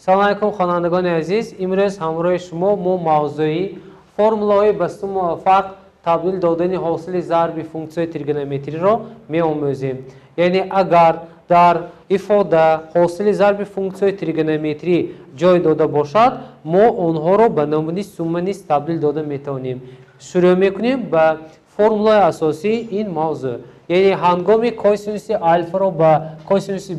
سلام علیکم خوانندگان عزیز. امروز همراه شما ما موضوعی فرمولای به سو موفق تبدیل دادن حاصل ضرب فونکسیون تریگونومتری را می‌آموزیم. یعنی اگر در ifade حاصل ضرب فونکسیون تریگونومتری جای داده باشد ما آنها را به نمونه سوم نیز تبدیل داده می‌توانیم. شروع می‌کنیم به فرمولای اساسی این موضوع. یعنی هنگامی کوسینوس الفا را با کوسینوس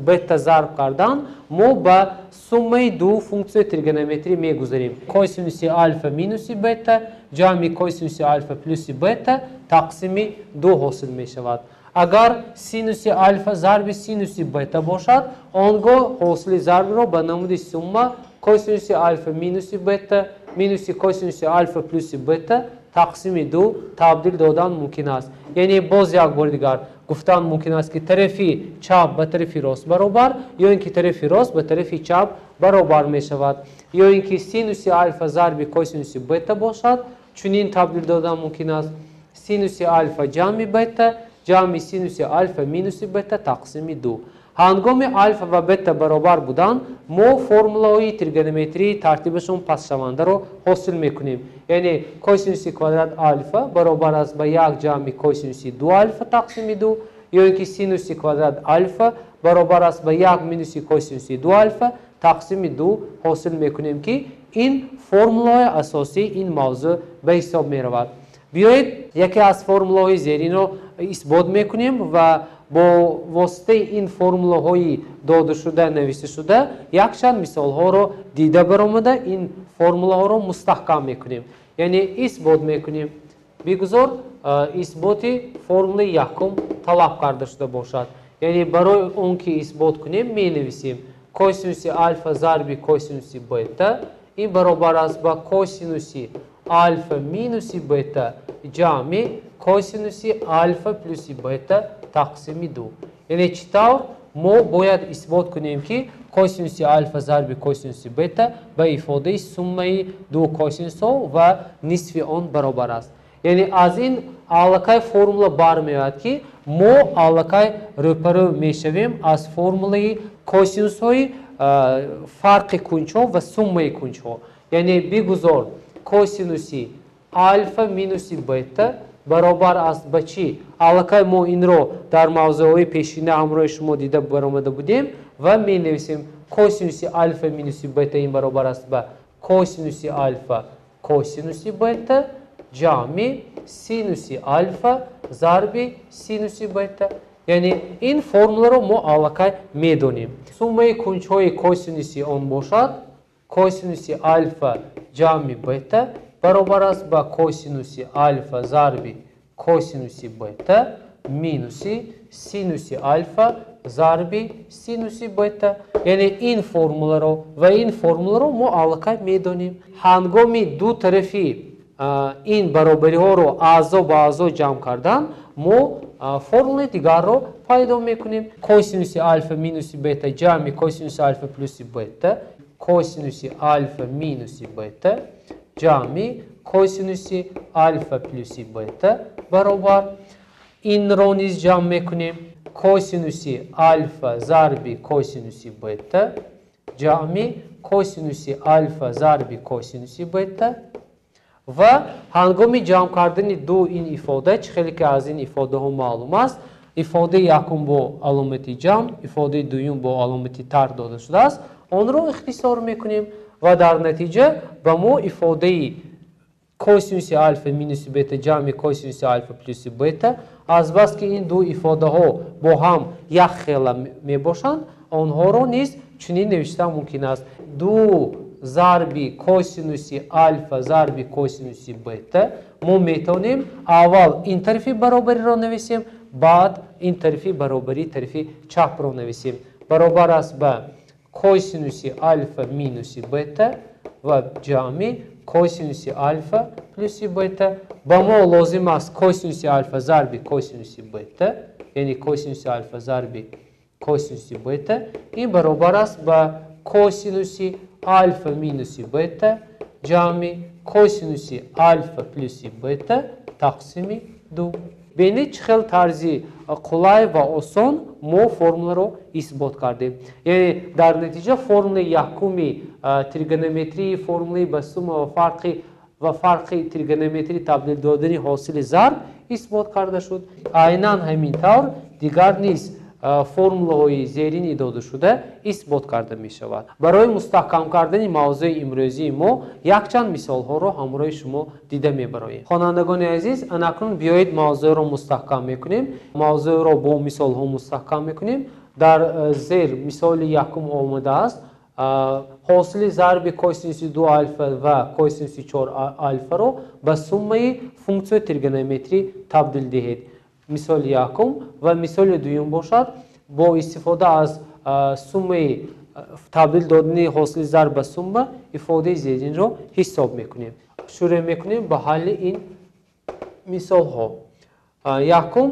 بتا ضرب کردن ما با سومه دو فونکسیون تریگونومتری میگذاریم. کوسینوس الفا مینوس بتا جمع کوسینوس الفا پلوس بتا تقسیم دو حاصل می شود. اگر سینوس الفا ضرب سینوس بتا باشد آنگاه حاصل ضرب را به نمود سومه کوسینوس الفا مینوس بتا مینوس کوسینوس الفا پلوس بتا تقسیم دو تبدیل دادن ممکن است. یعنی باز یک بار دیگر گفتن ممکن است که طرفی چپ به طرف راست برابر یا اینکه طرف راست به طرف چپ برابر می شود یا اینکه سینوس الفا ضرب کوسینوس بتا باشد چنین تبدیل دادن ممکن است. سینوس الفا جمع بتا جمع سینوس الفا مینوس بتا تقسیم دو. هنگام الفا و بتا برابر بودن ما فرمولای تریگونومتری ترتیبشون پس شونده رو حاصل میکنیم. یعنی کوسینوس کوادرات الفا برابر است با یک جمع کوسینوس دو الفا تقسیم دو یا اینکه سینوس کوادرات الفا برابر است با یک مینوس کوسینوس دو الفا تقسیم دو حاصل میکنیم که این فرمولای اساسی این موضوع به حساب میرود. بیایید یکی از فرمولای زیرین رو اثبات میکنیم و با واسطه این فرمولاهای داده شده نوشته شده یک چند مثال ها رو دیده برآمده این فرمولا ها رو مستحکم میکنیم. یعنی اثبات میکنیم. بگذار اثبات فرمول یکم طلب کرده شده باشد. یعنی برای اون که اثبات کنیم می نویسیم کوسینوس الفا ضرب کوسینوس بتا این برابر است با کوسینوس الفا مینوس بتا جمع کوسینوس الفا پلوس بتا تقسیم دو. یعنی چطور ما باید اثبات کنیم که کوسینوس الفا ضرب کوسینوس بتا به ifade سومه دو کوسینوس و نصف آن برابر است. یعنی از این علاقه فرمولا برمیاد که ما علاقه روبرو میشویم از فرمولای کوسینوس های فرق کنچو و سومه کنچو. یعنی بگذار کوسینوس الفا مینوس بتا برابر است با چی؟ علاقه ما این رو در موضوع پیشینه همراه شما دیده برآمده بودیم و می نویسیم کوسینوس الفا مینوس بتا این برابر است با کوسینوس الفا کوسینوس بتا جمع سینوس الفا ضرب سینوس بتا. یعنی این فرمولا رو ما علاقه می دونیم. سومه کنچهای کوسینوس آن باشد کوسینوس الفا جمع بتا برابر است با کوسینوس الفا ضرب کوسینوس بتا مینوس سینوس الفا ضرب سینوس بتا. یعنی این فرمولا رو و این فرمولا رو ما علاقه میدونیم. هنگامی دو طرفی این برابری ها رو اعضا با اعضا جمع کردن ما فرمول دیگر رو پیدا میکنیم. کوسینوس الفا مینوس بتا جمع کوسینوس الفا پلوس بتا کوسینوس الفا مینوس بتا جمع کوسینوس الفا پلوس بتا برابر این رو نیز جمع میکنیم کوسینوس الفا ضرب کوسینوس بتا جمع کوسینوس الفا ضرب کوسینوس بتا و هنگامی جمع کردن دو این ifade خیلی که از این ifade ها معلوم است ifade یکم با علامت جمع ifade دوم با علامت تر داده شده است آن رو اختصار میکنیم و در نتیجه به ما ifade کوسینوس الفا مینوس بتا جمع کوسینوس الفا پلوس بتا از بس که این دو ifade ها با هم یک خیلی می باشند آنها رو نیز چنین نوشتن ممکن است دو ضرب کوسینوس الفا ضرب کوسینوس بتا ما میتونیم اول این طرفی برابری رو نویسیم بعد این طرفی برابری طرفی چپ رو نویسیم برابر است با کوسینوس الفا مینوس بتا و جمع کوسینوس الفا پلوس بتا. با ما لازم است کوسینوس الفا ضرب کوسینوس بتا یعنی کوسینوس الفا ضرب کوسینوس بتا این برابر است با کوسینوس الفا مینوس بتا جمع کوسینوس الفا پلوس بتا تقسیم دو. بین چخل طرزی قلای و آسان ما فرمول رو اثبات کردیم. یعنی در نتیجه فرمول یکمی تریگونومتری فرمول بسوم و فرق تریگونومتری تبدیل دادن حاصل ضرب اثبات کرده شد. عیناً همینطور دیگر نیز فرمولهای زیرین داده شده اثبات کرده می شود. برای مستحکم کردن موضوع امروزی ما یک چند مثال ها را همراه شما دیده می براییم. خوانندگان عزیز، اکنون بیایید موضوع را مستحکم میکنیم. موضوع را با مثال ها مستحکم میکنیم. در زیر مثال یکم آمده است حاصل ضرب کوسینوس 2 الفا و کوسینوس 4 الفا را به سومه فونکسیون تریگونومتری تبدیل دهید. مثال یکم و مثال دوم باشد با استفاده از سومه تبدیل دادن حاصل ضرب به سومه ifade زیرین را حساب میکنیم. شروع میکنیم به حل این مثال ها. یکم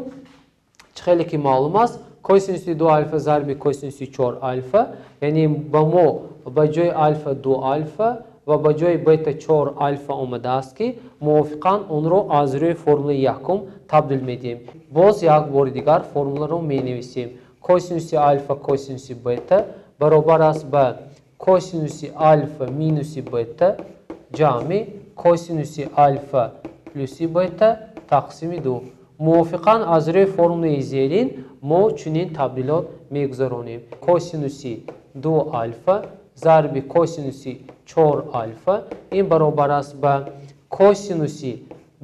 خیلی که معلوم است کوسینوس 2 الفا ضرب کوسینوس 4 الفا، یعنی با ما به جای الفا 2 الفا و به جای بیتا 4 الفا آمده است که موافقاً اون را از روی فرمول یکم تبدیل میدیم. باز یک بار دیگر فرمول را می نویسیم. کوسینوس الفا کوسینوس بیتا برابر است به کوسینوس الفا مینوس بیتا جمع کوسینوس الفا پلوس بیتا تقسیم 2. موافقاً از روی فرمول زیرین ما چنین تبدیلات میگذارانیم. کوسینوس 2 الفا ضرب کوسینوس 4 الفا این برابر است به کوسینوس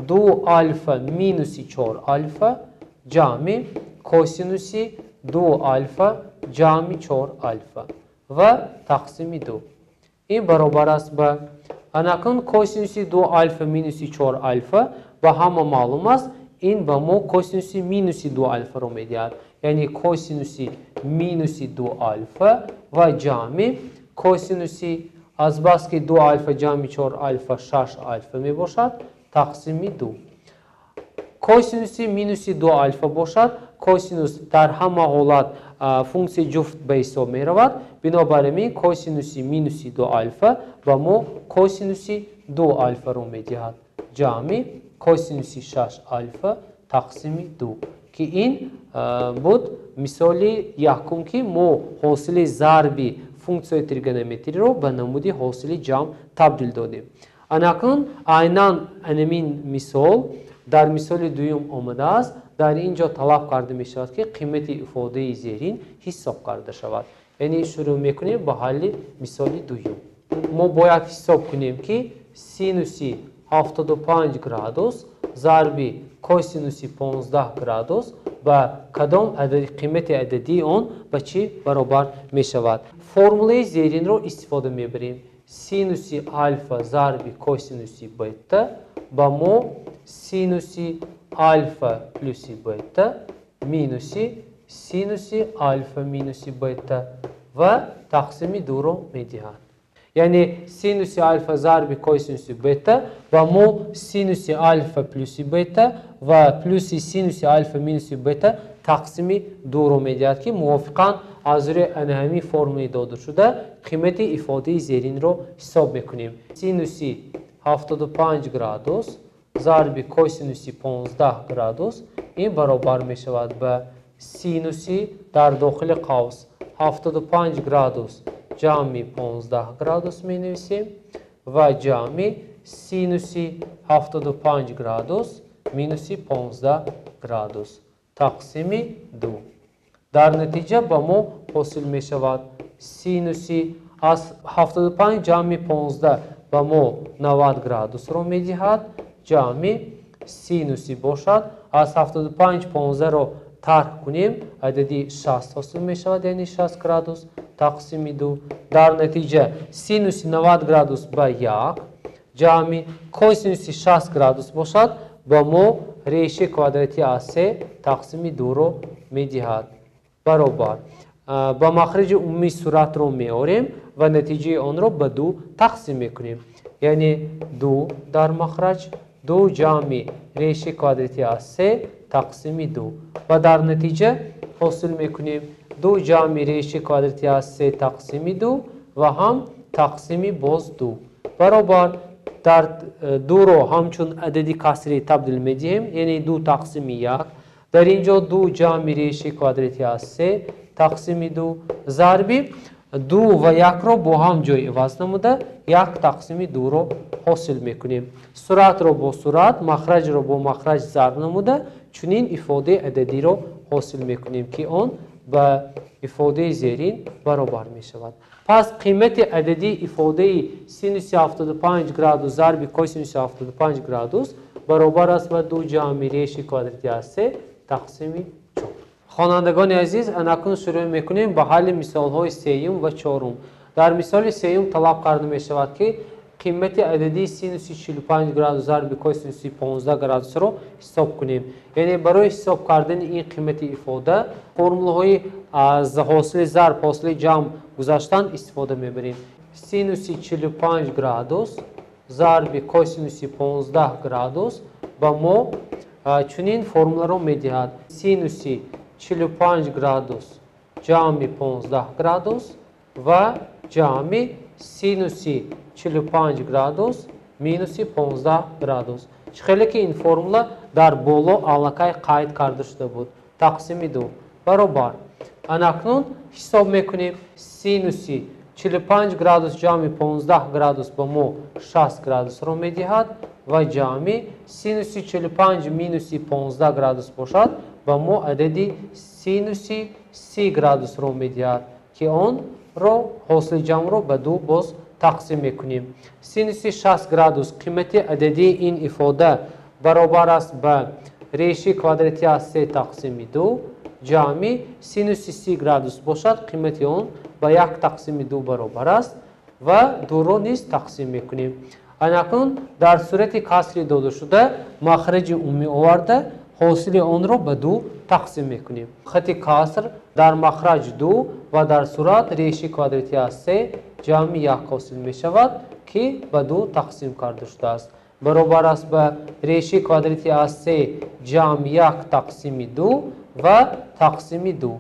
2 الفا مینوس 4 الفا جمع کوسینوس 2 الفا جمع 4 الفا و تقسیم 2. این برابر است به اکنون کوسینوس 2 الفا مینوس 4 الفا و همه معلوم است این به ما کوسینوس مینوس 2 الفا رو میدهد. یعنی کوسینوس مینوس 2 الفا و جمع کوسینوس از بس که 2 الفا جمع 4 الفا 6 الفا می باشد تقسیم 2. کوسینوس مینوس 2 الفا باشد. کوسینوس در همه حالت فونکسی جفت به حساب می رود. بنابراین کوسینوس مینوس 2 الفا و ما کوسینوس 2 الفا رو می دهد جمع کوسینوس 6 الفا تقسیم 2 که این بود مثال یکم که ما حاصل ضربی فونکسیون تریگونومتری رو به نمود حاصل جمع تبدیل دادیم. اکنون عیناً همین مثال در مثال دوم آمده است. در اینجا طلب کرده می شود که قیمت ifade زیرین حساب کرده شود. یعنی شروع میکنیم با حل مثال دوم. ما باید حساب کنیم که سینوس 75 گرادوس ضرب کوسینوس 15 گرادوس و کدام قیمت عددی آن به چی برابر می شود. فرمول زیرین رو استفاده می بریم. سینوس الفا ضرب کوسینوس بیتا با ما سینوس الفا پلوس بیتا مینوس سینوس الفا مینوس بیتا و تقسیم 2 رو می دهد. یعنی سینوس الفا ضرب کوسینوس بیتا و ما سینوس الفا پلوس بیتا و پلوس سینوس الفا مینوس بیتا تقسیم 2 رو میدهد که موافقاً از روی همین فرمول داده شده قیمت ifade زیرین رو حساب میکنیم. سینوس 75 گرادوس ضرب کوسینوس 15 گرادوس این برابر می شود به سینوس در داخل قوس 75 گرادوس جمع 15 گرادوس می نویسیم و جمع سینوس 75 گرادوس مینوس 15 گرادوس تقسیم 2. در نتیجه با ما حاصل می شود سینوس از 75 جمع 15 با ما 90 گرادوس رو می دهد جمع سینوسی باشد. از 75 15 رو ترک کنیم عددی 60 حاصل می شود یعنی 60 گرادوس تقسیم 2. در نتیجه سینوس 90 گرادوس به 1 جمع کوسینوس 60 گرادوس باشد با ما ریشه کوادراتی از 3 تقسیم 2 رو می دهد برابر با مخرج عمومی صورت رو می آوریم و نتیجه آن رو به 2 تقسیم می کنیم. یعنی 2 در مخرج 2 جمع ریشه کوادراتی از 3 تقسیم 2 و در نتیجه حاصل می کنیم 2 جمع ریشه کوادراتی از 3 تقسیم 2 و هم تقسیم باز 2 برابر дар 2-ро ҳамчун адади касрӣ табдил медиҳем, яъне 2 тақсими 1. дар инҷо 2 ҷамъи реши квадрати аз 3 тақсими 2 зарби 2 ва 1-ро бо ҳам ҷой иваз намуда 1 тақсими 2-ро ҳосил мекунем. суръатро бо суръат, махраҷро бо махраҷ зарб намуда чунин ифодаи ададиро ҳосил мекунем ки он ба ифодаи зерин баробар мешавад. пас қимати ададии ифодаи синуси 75 градус зарби косинуси 75 градус баробар аст ба 2 ҷамъи реши квадрати аз 3 тақсими 4. хонандагони азиз, анакун шурӯъ мекунем ба ҳалли мисолҳои сеюм ва чорум. дар мисоли сеюм талаб карда мешавад ки қимати ададии синуси 45 градус зарби косинуси 15 градусро ҳисоб кунем. яъне барои ҳисоб кардани ин қимати ифода формулаҳои аз ҳосили зарб, ҳосили ҷамъ гузаштан истифода мебарем. синуси 45 градус зарби косинуси 15 градус ба мо чунин формуларо медиҳад. синуси 45 градус ҷамъи 15 градус ва ҷамъи синуси 45 градус минуси 15 градус. хеле ки ин формула дар боло аллакай қайд карда шуда буд. тақсими 2 баробар. анакнун ҳисоб мекунем. синуси 45 градус ҷамъи 15 градус ба мо 60 градусро медиҳад ва ҷамъи синуси 45 минуси 15 градус бошад ба мо адади синуси 30 градусро медиҳад ки онро ҳосили ҷамъро ба 2 боз тақсим мекунем. синуси 60 градус қимати ададии ин ифода баробар аст ба реши квадрати аз 3 тақсими 2 ҷамъи синуси 30 градус бошад, қимати он ба 1 тақсими 2 баробар аст ва 2ро низ тақсим мекунем. анакун дар сурати касри дода шуда махраҷи умумӣ оварда ҳосили онро ба 2 тақсим мекунем. хати каср дар махраҷ 2 ва дар сурат реши квадрати аз 3 ҷамъи 1 ҳосил мешавад ки ба 2 тақсим карда шудааст. баробар аст ба реши квадрати аз 3 ҷамъи 1 тақсими 2 ва тақсими 2.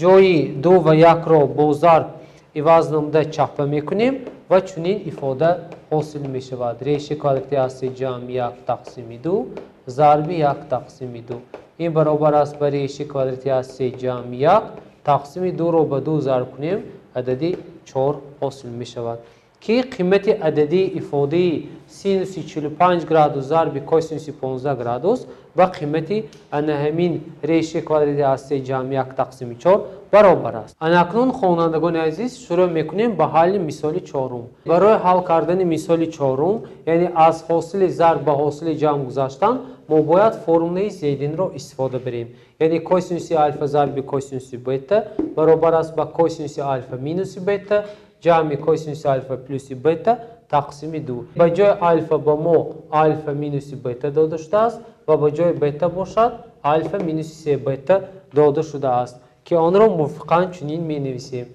ҷои 2 ва 1-ро бо зарб иваз намуда чапа мекунем ва чунин ифода ҳосил мешавад. реши квадрати аз 3 ҷамъи 1 тақсими 2 зарби 1 тақсими 2. ин баробар аст ба реши квадрати аз 3 ҷамъи 1 тақсими 2-ро ба 2 зарб кунем адади 4 ҳосил мешавад ки қимати ададии ифодаи синуси 45 градус зарби косинуси 15 градус ба қимати ана ҳамин реши квадрати аз 3 ҷамъи 1 тақсими 4 баробар аст. анакнун хонандагони азиз шурӯъ мекунем ба ҳалли мисоли чорум. барои ҳал кардани мисоли чорум, яъне аз ҳосили зарб ба ҳосили ҷамъ гузаштан, мо бояд формулаи зединро истифода барем. яъне косинуси альфа зарби косинуси бета баробар аст ба косинуси альфа минуси бета ҷамъи косинуси альфа плюси бета тақсими 2. ба ҷои альфа ба мо альфа минуси бета дода шудааст ва ба ҷои бета бошад альфа минуси 3 бета дода шудааст ки онро мувофиқан чунин менависем.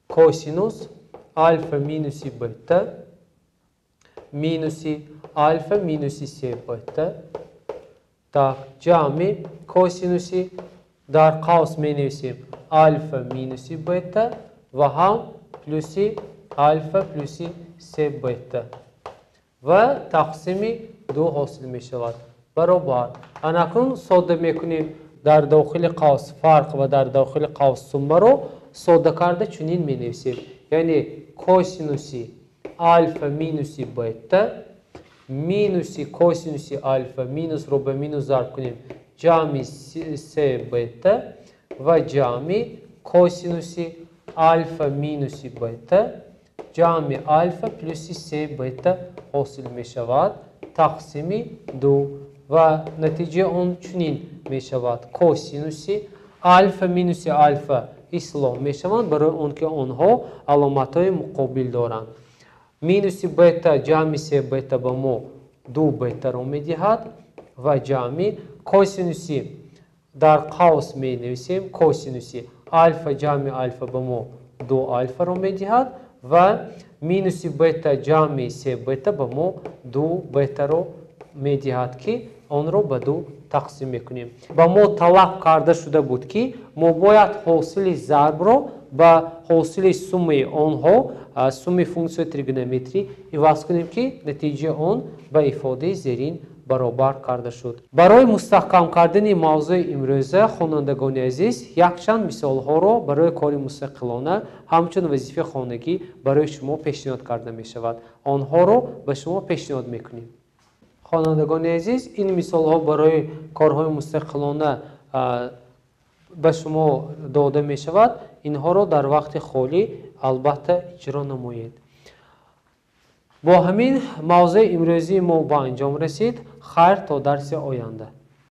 косинус альфа минуси бета минуси альфа минуси 3 бета так ҷамъи косинуси дар қавс менависем альфа минуси бета ва ҳам плюси альфа плюси 3 бета ва тақсими 2 ҳосил мешавад баробар. анакун сода мекунем дар дохили қавс фарқ ва дар дохили қавс суммаро сода карда чунин менависем. яъне косинуси альфа минуси бета минуси косинуси альфа минусро ба минус зарб кунем ҷамъи 3 бета ва ҷамъи косинуси альфа минуси бета ҷамъи альфа плюси 3 бета ҳосил мешавад тақсими 2 ва натиҷаи он чунин мешавад. косинуси альфа минуси альфа ислоҳ мешаванд барои он ки онҳо аломатҳои муқобил доранд. минуси бета ҷамъи 3 бета ба мо 2 бетаро медиҳад ва ҷамъи косинуси дар қавс менависем косинуси альфа ҷамъи альфа ба мо 2 альфаро медиҳад ва минуси бета ҷамъи 3 бета ба мо 2 бетаро медиҳад ки онро ба 2 тақсим мекунем. ба мо талаб карда шуда буд ки мо бояд ҳосили зарбро ба ҳосили сумми онҳо сумми функсияи тригонометрӣ иваз кунем ки натиҷаи он ба ифодаи зерин баробар карда шуд. Барои мустаҳкам кардани мавзӯи имрӯза хонандагони азиз якчанд мисолҳоро барои кори мустақилона ҳамчун вазифаи хонагӣ барои шумо пешниҳод карда мешавад. Онҳоро ба шумо пешниҳод мекунем. хонандагони азиз, ин мисолҳо барои корҳои мустақилона ба шумо дода мешавад. Инҳоро дар вақти холӣ албатта иҷро намоед. бо ҳамин мавзӯи имрӯзии мо ба анҷом расид. Хайр то дарси оянда.